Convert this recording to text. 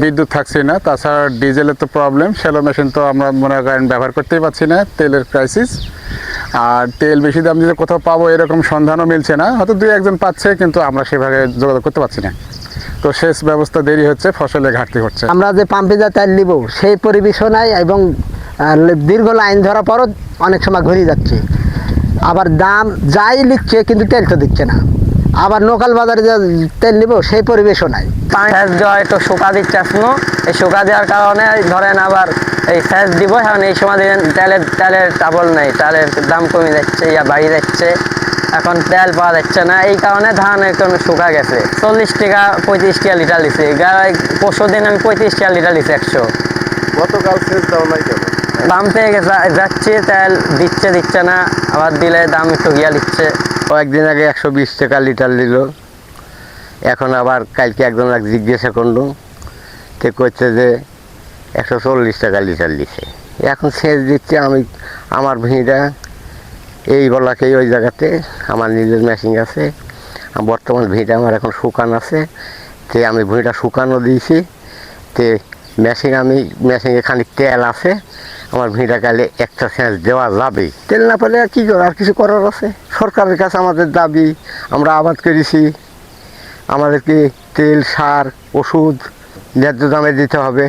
বিদ্যুৎ থাকছে না, তাছাড়া ডিজেলের তো প্রবলেম, শ্যালো মেশিন তো আমরা মনে করেন ব্যবহার করতেই পারছি না, তেলের ক্রাইসিস। আর তেল বেশি দাম দিয়ে কোথাও পাবো এরকম সন্ধানও মিলছে না, হয়তো দুই একজন পাচ্ছে কিন্তু আমরা সেভাবে যোগাযোগ করতে পারছি না। তো সেচ ব্যবস্থা দেরি হচ্ছে, ফসলে ঘাটতি হচ্ছে। আমরা যে পাম্পে যা তেল নিব সেই পরিবেশও নাই, এবং দীর্ঘ লাইন ধরা পরও অনেক সময় ঘুরিয়ে যাচ্ছে। আবার দাম যাই লিখছে কিন্তু তেল তো দিচ্ছে না। আবার লোকাল বাজারে যে তেল নিব সেই পরিবেশও নাই। সেচ দেওয়া একটু শুকা দিচ্ছে এখনো, এই শুকা দেওয়ার কারণে ধরেন আবার এই সেচ দিব, এখন এই সময় দিন তেলের টাবল নেই, তেলের দাম কমে যাচ্ছে, ইয়া বাড়ি যাচ্ছে, এখন তেল পাওয়া যাচ্ছে না। এই কারণে ধান একটু শুকা গেছে। 40 টাকা 35 টাকা লিটার লিছে, পরশু দিন আমি 35 টাকা লিটার লিছি 100। গতকাল সেচ দেওয়া নাই কেন? দাম পেয়ে যাচ্ছে, তেল দিচ্ছে না, আবার দিলে দাম একটু গিয়া লিখছে। কয়েকদিন আগে 120 টাকা লিটার নিল, এখন আবার কালকে একজন জিজ্ঞাসা করলো, তে করছে যে 140 টাকা লিটার লিছে। এখন সেচ দিচ্ছে, আমি আমার ভূমিটা এই বলাকেই ওই জায়গাতে আমার নিজের মেশিন আছে, বর্তমান ভূমিটা আমার এখন শুকান আছে, তে আমি ভূমিটা শুকানো দিয়েছি, তে মেশিনে খানিক তেল আছে, আমার ভূমিটা কালে একটা সেচ দেওয়া যাবে। তেল না পেলে আর কী করে, আর কিছু করার আছে? সরকারের কাছে আমাদের দাবি, আমরা আবাদ করেছি, আমাদেরকে তেল, সার, ওষুধ ন্যায্য দামে দিতে হবে।